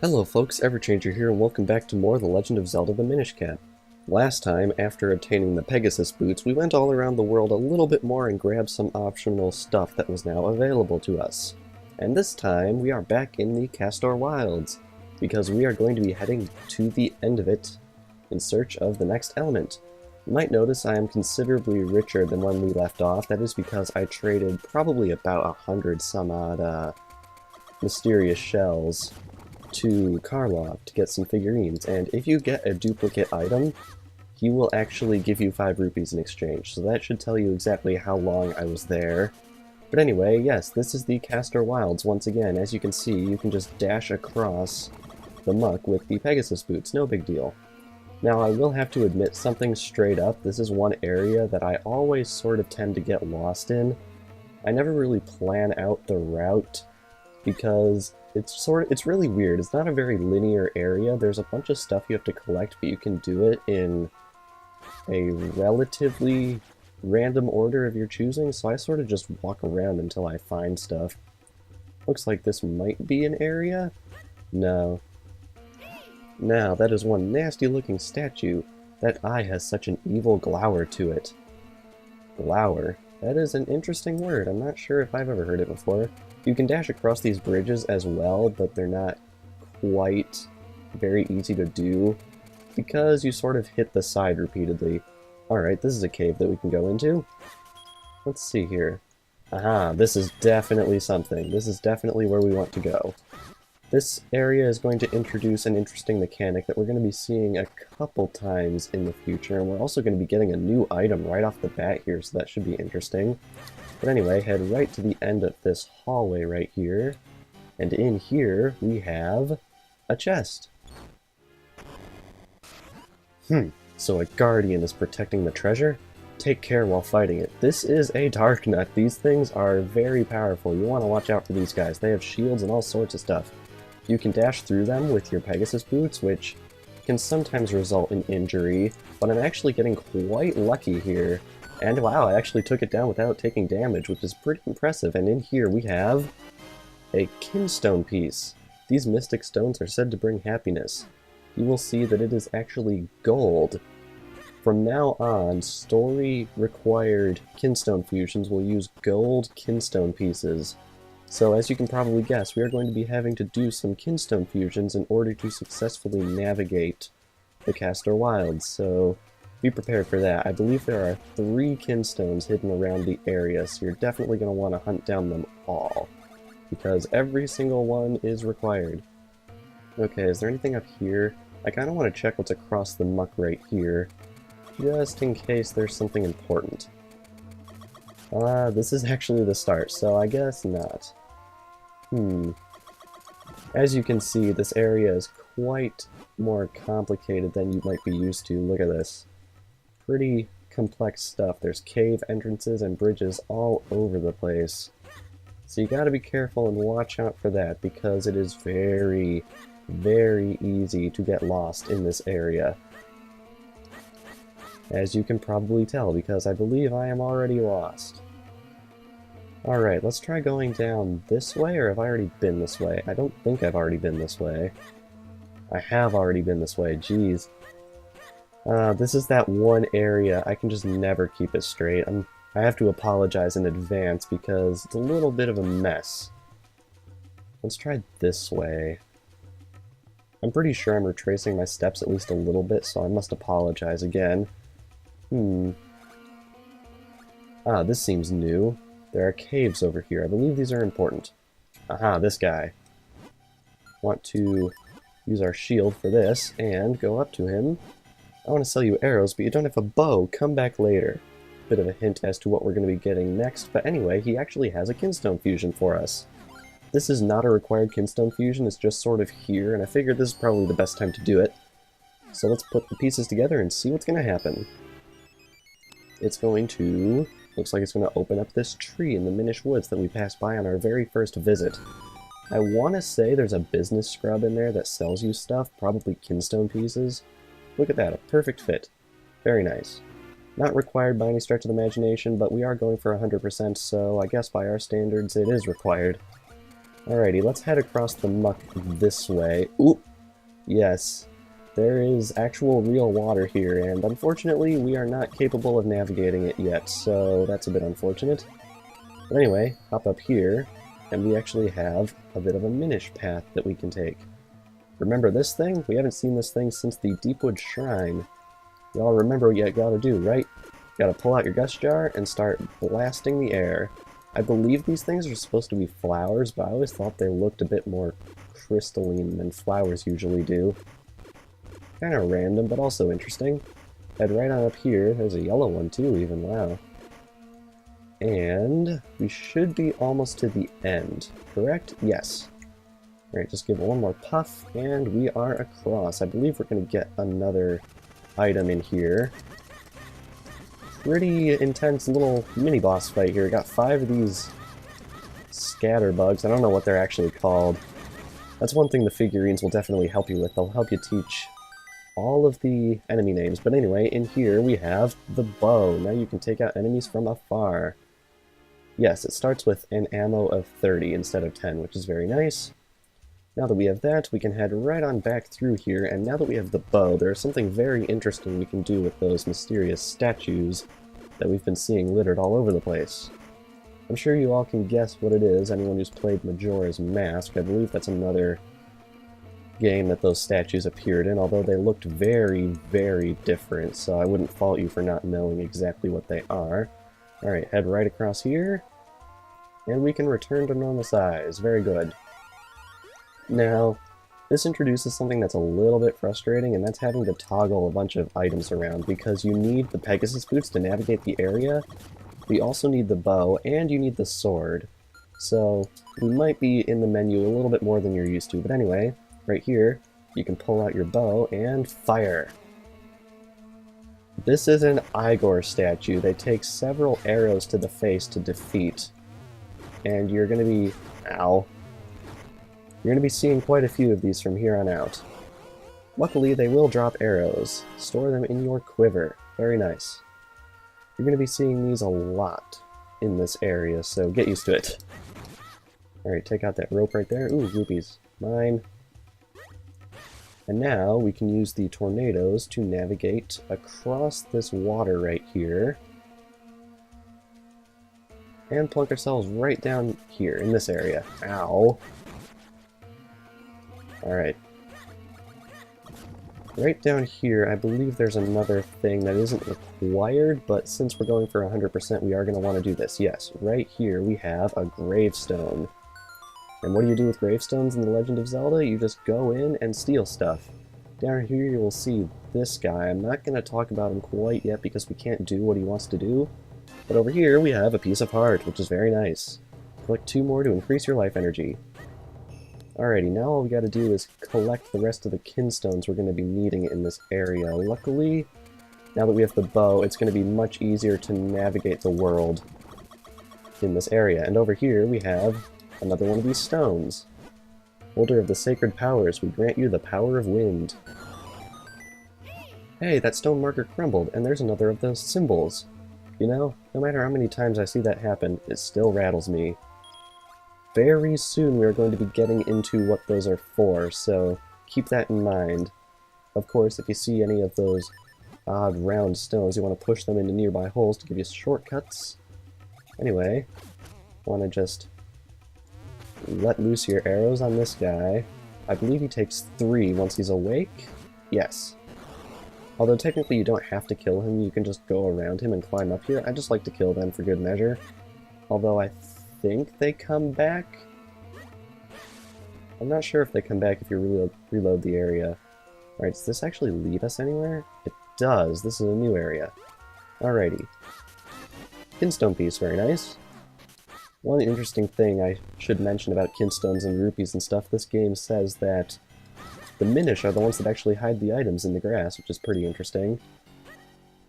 Hello folks, Everchanger here and welcome back to more The Legend of Zelda the Minish Cap. Last time, after obtaining the Pegasus boots, we went all around the world a little bit more and grabbed some optional stuff that was now available to us. And this time, we are back in the Castor Wilds, because we are going to be heading to the end of it in search of the next element. You might notice I am considerably richer than when we left off. That is because I traded probably about 100 some odd mysterious shells to Karlov to get some figurines, and if you get a duplicate item, he will actually give you 5 rupees in exchange, so that should tell you exactly how long I was there. But anyway, yes, this is the Castor Wilds once again. As you can see, you can just dash across the muck with the Pegasus boots, no big deal. Now I will have to admit something straight up, this is one area that I always sort of tend to get lost in. I never really plan out the route, because it's really weird. It's not a very linear area. There's a bunch of stuff you have to collect, but you can do it in a relatively random order of your choosing, so I sort of just walk around until I find stuff. Looks like this might be an area? No. Now, that is one nasty looking statue. That eye has such an evil glower to it. Glower? That is an interesting word. I'm not sure if I've ever heard it before. You can dash across these bridges as well, but they're not quite very easy to do because you sort of hit the side repeatedly. Alright, this is a cave that we can go into. Let's see here. Aha, this is definitely something. This is definitely where we want to go. This area is going to introduce an interesting mechanic that we're going to be seeing a couple times in the future, and we're also going to be getting a new item right off the bat here, so that should be interesting. But anyway, head right to the end of this hallway right here, and in here we have a chest. So a guardian is protecting the treasure? Take care while fighting it. This is a dark nut. These things are very powerful. You want to watch out for these guys. They have shields and all sorts of stuff. You can dash through them with your Pegasus boots, which can sometimes result in injury, but I'm actually getting quite lucky here. And wow, I actually took it down without taking damage, which is pretty impressive. And in here we have a kinstone piece. These mystic stones are said to bring happiness. You will see that it is actually gold. From now on, story-required kinstone fusions will use gold kinstone pieces. So as you can probably guess, we are going to be having to do some kinstone fusions in order to successfully navigate the Castor Wilds, so be prepared for that. I believe there are 3 kinstones hidden around the area, so you're definitely going to want to hunt down them all, because every single one is required. Okay, is there anything up here? I kind of want to check what's across the muck right here, just in case there's something important. This is actually the start, so I guess not. As you can see, this area is quite more complicated than you might be used to. Look at this. Pretty complex stuff. There's cave entrances and bridges all over the place. So you gotta be careful and watch out for that, because it is very, very easy to get lost in this area. As you can probably tell, because I believe I am already lost. Alright, let's try going down this way, or have I already been this way? I don't think I've already been this way. I have already been this way, jeez. This is that one area, I can just never keep it straight. I have to apologize in advance because it's a little bit of a mess. Let's try this way. I'm pretty sure I'm retracing my steps at least a little bit, so I must apologize again. This seems new. There are caves over here. I believe these are important. Aha, this guy. Want to use our shield for this and go up to him. I want to sell you arrows, but you don't have a bow. Come back later. Bit of a hint as to what we're going to be getting next, but anyway, he actually has a kinstone fusion for us. This is not a required kinstone fusion, it's just sort of here, and I figured this is probably the best time to do it. So let's put the pieces together and see what's going to happen. It's going to... looks like it's going to open up this tree in the Minish Woods that we passed by on our very first visit. I want to say there's a business scrub in there that sells you stuff, probably kinstone pieces. Look at that, a perfect fit. Very nice. Not required by any stretch of the imagination, but we are going for 100%, so I guess by our standards it is required. Alrighty, let's head across the muck this way. Oop! Yes, there is actual real water here, and unfortunately we are not capable of navigating it yet, so that's a bit unfortunate. But anyway, hop up here, and we actually have a bit of a Minish path that we can take. Remember this thing? We haven't seen this thing since the Deepwood Shrine. Y'all remember what you gotta do, right? You gotta pull out your gust jar and start blasting the air. I believe these things are supposed to be flowers, but I always thought they looked a bit more crystalline than flowers usually do. Kind of random, but also interesting. Head right on up here. There's a yellow one too, even. Wow. And we should be almost to the end, correct? Yes. Alright, just give it one more puff, and we are across. I believe we're going to get another item in here. Pretty intense little mini-boss fight here. Got 5 of these scatterbugs. I don't know what they're actually called. That's one thing the figurines will definitely help you with. They'll help you teach all of the enemy names. But anyway, in here we have the bow. Now you can take out enemies from afar. Yes, it starts with an ammo of 30 instead of 10, which is very nice. Now that we have that, we can head right on back through here, and now that we have the bow, there's something very interesting we can do with those mysterious statues that we've been seeing littered all over the place. I'm sure you all can guess what it is, anyone who's played Majora's Mask. I believe that's another game that those statues appeared in, although they looked very, very different, so I wouldn't fault you for not knowing exactly what they are. Alright, head right across here, and we can return to normal size. Very good. Now, this introduces something that's a little bit frustrating, and that's having to toggle a bunch of items around, because you need the Pegasus boots to navigate the area, but you also need the bow, and you need the sword. So, we might be in the menu a little bit more than you're used to, but anyway, right here, you can pull out your bow and fire. This is an Igor statue. They take several arrows to the face to defeat, and you're gonna be... ow. You're going to be seeing quite a few of these from here on out. Luckily, they will drop arrows. Store them in your quiver. Very nice. You're going to be seeing these a lot in this area, so get used to it. Alright, take out that rope right there. Ooh, rupees. Mine. And now we can use the tornadoes to navigate across this water right here. And plunk ourselves right down here in this area. Ow. Alright. Right down here, I believe there's another thing that isn't required, but since we're going for 100%, we are going to want to do this. Yes, right here we have a gravestone. And what do you do with gravestones in The Legend of Zelda? You just go in and steal stuff. Down here you will see this guy. I'm not going to talk about him quite yet because we can't do what he wants to do. But over here we have a piece of heart, which is very nice. Collect 2 more to increase your life energy. Alrighty, now all we gotta do is collect the rest of the kinstones we're going to be needing in this area. Luckily, now that we have the bow, it's going to be much easier to navigate the world in this area. And over here we have another one of these stones. Holder of the sacred powers, we grant you the power of wind. Hey, that stone marker crumbled, and there's another of those symbols. You know, no matter how many times I see that happen, it still rattles me. Very soon we are going to be getting into what those are for, so keep that in mind. Of course, if you see any of those odd round stones, you want to push them into nearby holes to give you shortcuts. Anyway, want to just let loose your arrows on this guy. I believe he takes 3 once he's awake. Yes. Although technically you don't have to kill him, you can just go around him and climb up here. I just like to kill them for good measure. Although I think they come back. I'm not sure if they come back if you reload the area. Alright, does this actually lead us anywhere? It does. This is a new area. Alrighty. Kinstone piece, very nice. One interesting thing I should mention about kinstones and rupees and stuff, this game says that the Minish are the ones that actually hide the items in the grass, which is pretty interesting.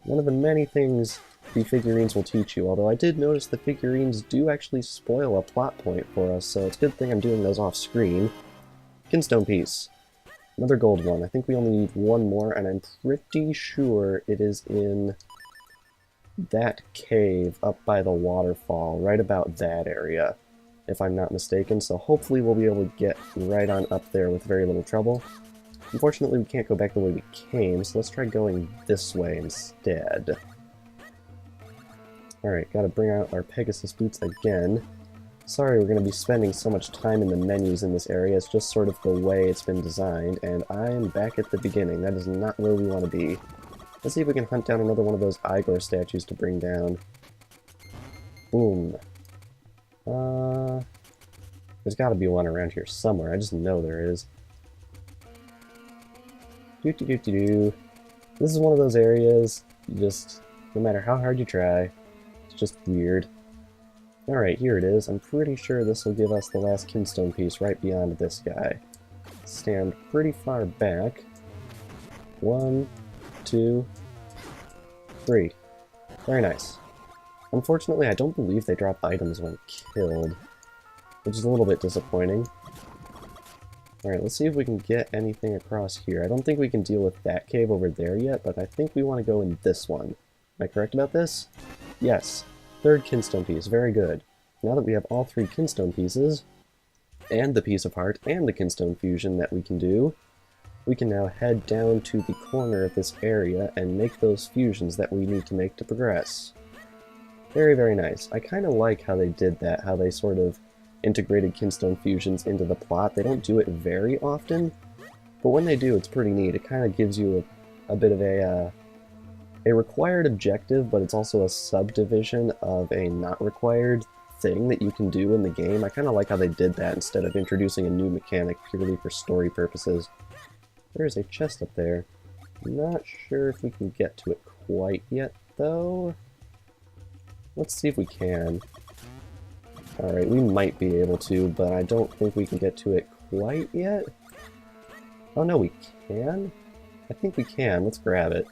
One of the many things the figurines will teach you, although I did notice the figurines do actually spoil a plot point for us, so it's a good thing I'm doing those off screen. Kinstone piece. Another gold one. I think we only need 1 more, and I'm pretty sure it is in that cave up by the waterfall, right about that area. if I'm not mistaken, so hopefully we'll be able to get right on up there with very little trouble. Unfortunately, we can't go back the way we came, so let's try going this way instead. Alright, gotta bring out our Pegasus boots again. Sorry we're going to be spending so much time in the menus in this area, it's just sort of the way it's been designed, and I am back at the beginning. That is not where we want to be. Let's see if we can hunt down another one of those Igor statues to bring down. Boom. There's got to be one around here somewhere, I just know there is. Doo-doo-doo-doo-doo. This is one of those areas, you just, no matter how hard you try, it's just weird. Alright, here it is. I'm pretty sure this will give us the last kinstone piece right beyond this guy. Stand pretty far back. 1, 2, 3. Very nice. Unfortunately, I don't believe they drop items when killed, which is a little bit disappointing. Alright, let's see if we can get anything across here. I don't think we can deal with that cave over there yet, but I think we want to go in this one. Am I correct about this? Yes. Third kinstone piece, very good. Now that we have all 3 kinstone pieces, and the piece of heart, and the kinstone fusion that we can do, we can now head down to the corner of this area and make those fusions that we need to make to progress. Very, very nice. I kind of like how they did that, how they sort of integrated kinstone fusions into the plot. They don't do it very often, but when they do, it's pretty neat. It kind of gives you a bit of a required objective, but it's also a subdivision of a not required thing that you can do in the game. I kind of like how they did that instead of introducing a new mechanic purely for story purposes. There's a chest up there. Not sure if we can get to it quite yet, though. Let's see if we can. Alright, we might be able to, but I don't think we can get to it quite yet. Oh no, we can? I think we can. Let's grab it.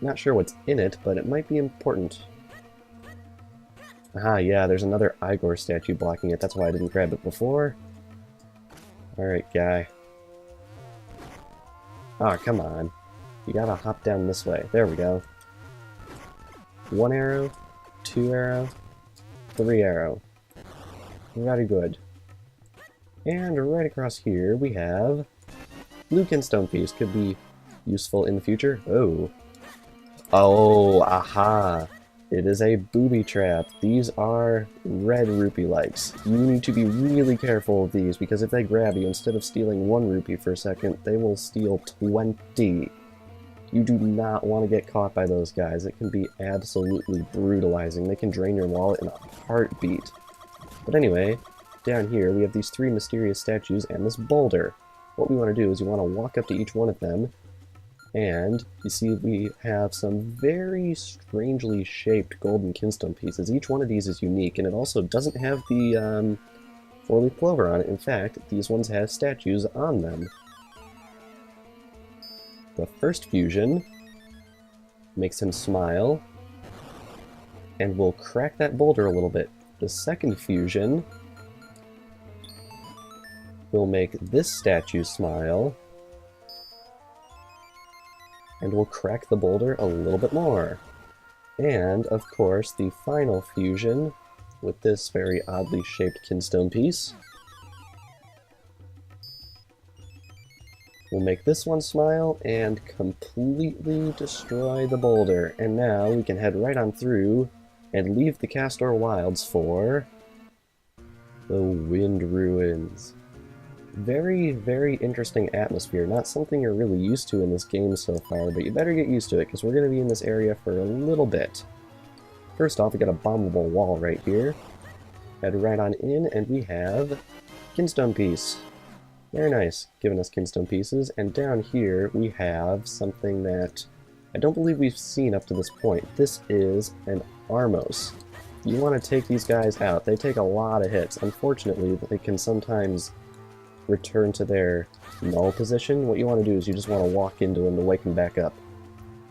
Not sure what's in it, but it might be important. Aha, yeah, there's another Igor statue blocking it. That's why I didn't grab it before. Alright, guy. Ah, come on. You gotta hop down this way. There we go. 1 arrow, 2 arrow, 3 arrow. Very good. And right across here we have blue kinstone piece. Could be useful in the future. Oh. Oh, aha! It is a booby trap. These are red rupee lights. You need to be really careful of these, because if they grab you, instead of stealing 1 rupee for a second, they will steal 20. You do not want to get caught by those guys. It can be absolutely brutalizing. They can drain your wallet in a heartbeat. But anyway, down here we have these 3 mysterious statues and this boulder. What we want to do is you want to walk up to each one of them, and you see we have some very strangely shaped golden kinstone pieces. Each one of these is unique, and it also doesn't have the 4-leaf clover on it. In fact, these ones have statues on them. The first fusion makes him smile, and will crack that boulder a little bit. The second fusion will make this statue smile, and we'll crack the boulder a little bit more. And, of course, the final fusion with this very oddly shaped kinstone piece will make this one smile and completely destroy the boulder. And now we can head right on through and leave the Castor Wilds for the Wind Ruins. Very, very interesting atmosphere. Not something you're really used to in this game so far, but you better get used to it, because we're going to be in this area for a little bit. First off, we got a bombable wall right here. Head right on in, and we have kinstone piece. Very nice, giving us kinstone pieces. And down here, we have something that I don't believe we've seen up to this point. This is an Armos. You want to take these guys out. They take a lot of hits. Unfortunately, they can sometimes return to their null position. What you want to do is you just want to walk into them to wake them back up.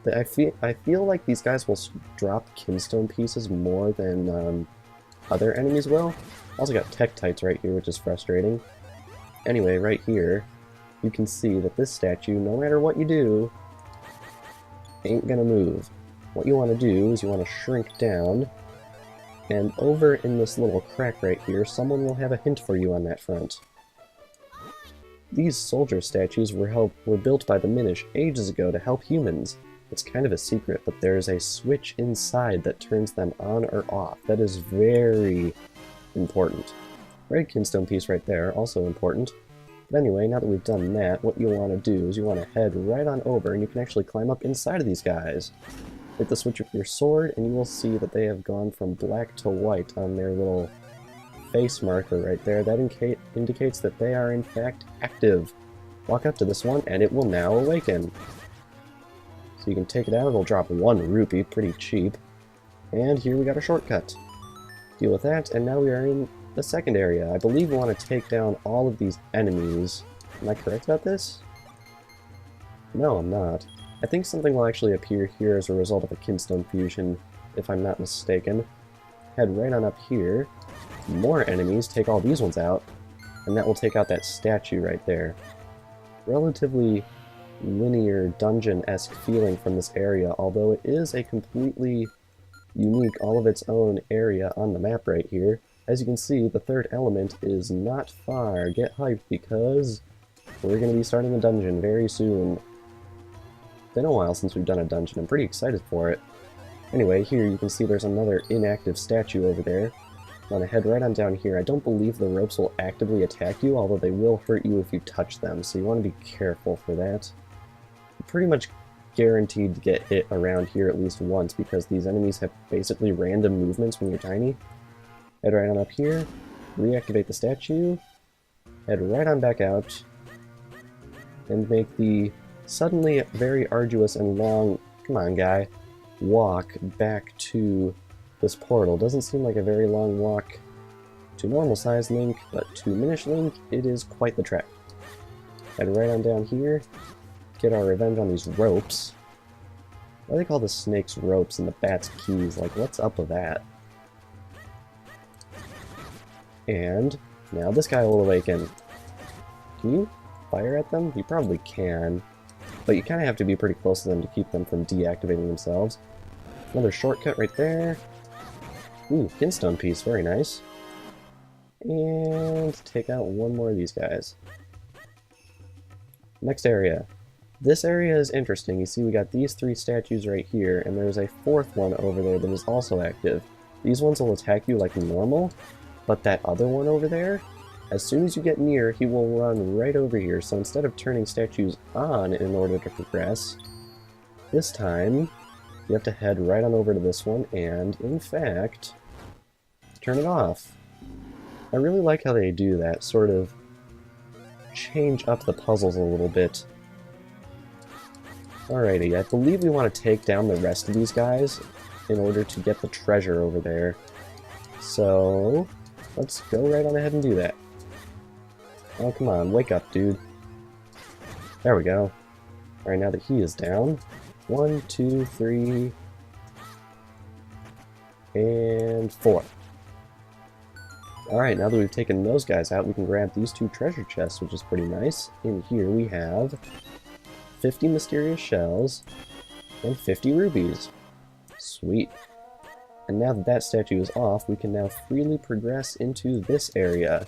I feel like these guys will drop kinstone pieces more than other enemies will. Also got Tektites right here, which is frustrating. Anyway, right here, you can see that this statue, no matter what you do, ain't gonna move. What you want to do is you want to shrink down And over in this little crack right here, someone will have a hint for you on that front. These soldier statues were built by the Minish ages ago to help humans. It's kind of a secret, but there's a switch inside that turns them on or off. That is very important. Red kinstone piece right there, also important. But anyway, now that we've done that, what you'll want to do is you want to head right on over, and you can actually climb up inside of these guys. Hit the switch with your sword, and you will see that they have gone from black to white on their little face marker right there. That indicates that they are in fact active. Walk up to this one, and it will now awaken. So you can take it out, it'll drop 1 rupee, pretty cheap. And here we got a shortcut. Deal with that, and now we are in the second area. I believe we want to take down all of these enemies. Am I correct about this? No, I'm not. I think something will actually appear here as a result of a kinstone fusion, if I'm not mistaken. Head right on up here. More enemies, take all these ones out, and that will take out that statue right there. Relatively linear dungeon-esque feeling from this area, although it is a completely unique, all of its own area on the map right here. As you can see, the third element is not far. Get hyped because we're going to be starting a dungeon very soon. It's been a while since we've done a dungeon. I'm pretty excited for it. Anyway, here you can see there's another inactive statue over there. I'm going to head right on down here. I don't believe the ropes will actively attack you, although they will hurt you if you touch them, so you want to be careful for that. You're pretty much guaranteed to get hit around here at least once, because these enemies have basically random movements when you're tiny. Head right on up here, reactivate the statue, head right on back out, and make the suddenly very arduous and long, come on guy, walk back to this portal. Doesn't seem like a very long walk to normal size Link, but to Minish Link, it is quite the trek. Head right on down here, get our revenge on these ropes. Why do they call the snakes ropes and the bats keys? Like, what's up with that? And now this guy will awaken. Can you fire at them? You probably can, but you kind of have to be pretty close to them to keep them from deactivating themselves. Another shortcut right there. Ooh, kinstone piece, very nice. And take out one more of these guys. Next area. This area is interesting. You see we got these 3 statues right here, and there's a 4th one over there that is also active. These ones will attack you like normal, but that other one over there, as soon as you get near, he will run right over here. So instead of turning statues on in order to progress, this time you have to head right on over to this one and, in fact, turn it off. I really like how they do that, sort of change up the puzzles a little bit. Alrighty, I believe we want to take down the rest of these guys in order to get the treasure over there. So, let's go right on ahead and do that. Oh, come on, wake up, dude. There we go. Alright, now that he is down, 1, 2, 3, and 4. Alright, now that we've taken those guys out, we can grab these 2 treasure chests, which is pretty nice. In here we have 50 mysterious shells and 50 rubies. Sweet. And now that that statue is off, we can now freely progress into this area.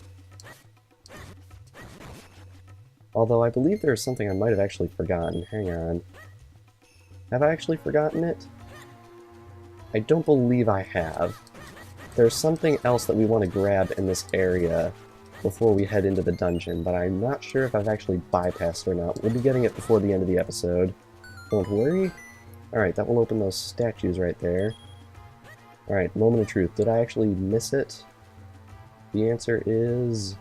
Although I believe there's something I might have actually forgotten. Hang on. Have I actually forgotten it? I don't believe I have. There's something else that we want to grab in this area before we head into the dungeon, but I'm not sure if I've actually bypassed it or not. We'll be getting it before the end of the episode. Don't worry. Alright, that will open those statues right there. Alright, moment of truth. Did I actually miss it? The answer is...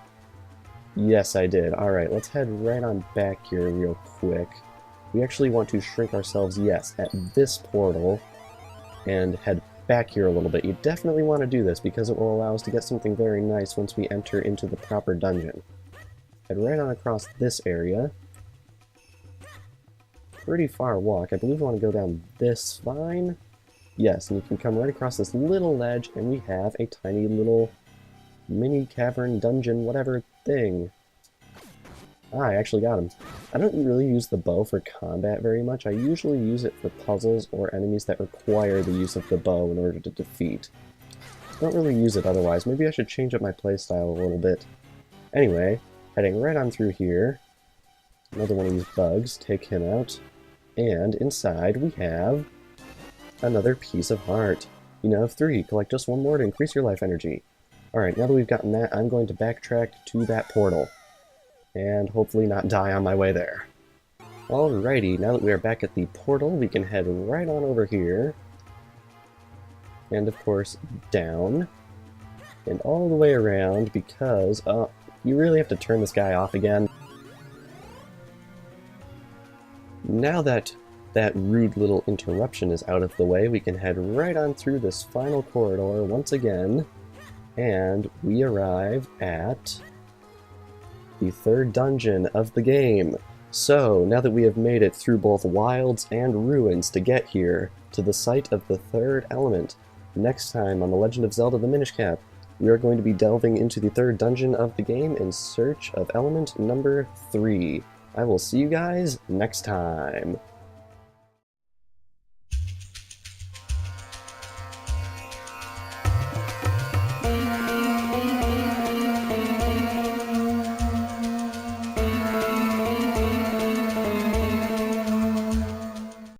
yes, I did. Alright, let's head right on back here real quick. We actually want to shrink ourselves, yes, at this portal, and head back here a little bit. You definitely want to do this because it will allow us to get something very nice once we enter into the proper dungeon. Head right on across this area. Pretty far walk. I believe we want to go down this vine. Yes, and you can come right across this little ledge, and we have a tiny little mini cavern dungeon whatever thing. Ah, I actually got him. I don't really use the bow for combat very much. I usually use it for puzzles or enemies that require the use of the bow in order to defeat. Don't really use it otherwise. Maybe I should change up my playstyle a little bit. Anyway, heading right on through here. Another one of these bugs. Take him out. And inside we have another piece of heart. You now have 3. Collect just 1 more to increase your life energy. Alright, now that we've gotten that, I'm going to backtrack to that portal. And hopefully not die on my way there. Alrighty, now that we are back at the portal, we can head right on over here. And of course, down. And all the way around, because, you really have to turn this guy off again. Now that that rude little interruption is out of the way, we can head right on through this final corridor once again, and we arrive at the 3rd dungeon of the game. So, now that we have made it through both wilds and ruins to get here, to the site of the 3rd element, next time on The Legend of Zelda: The Minish Cap, we are going to be delving into the 3rd dungeon of the game in search of element number 3. I will see you guys next time.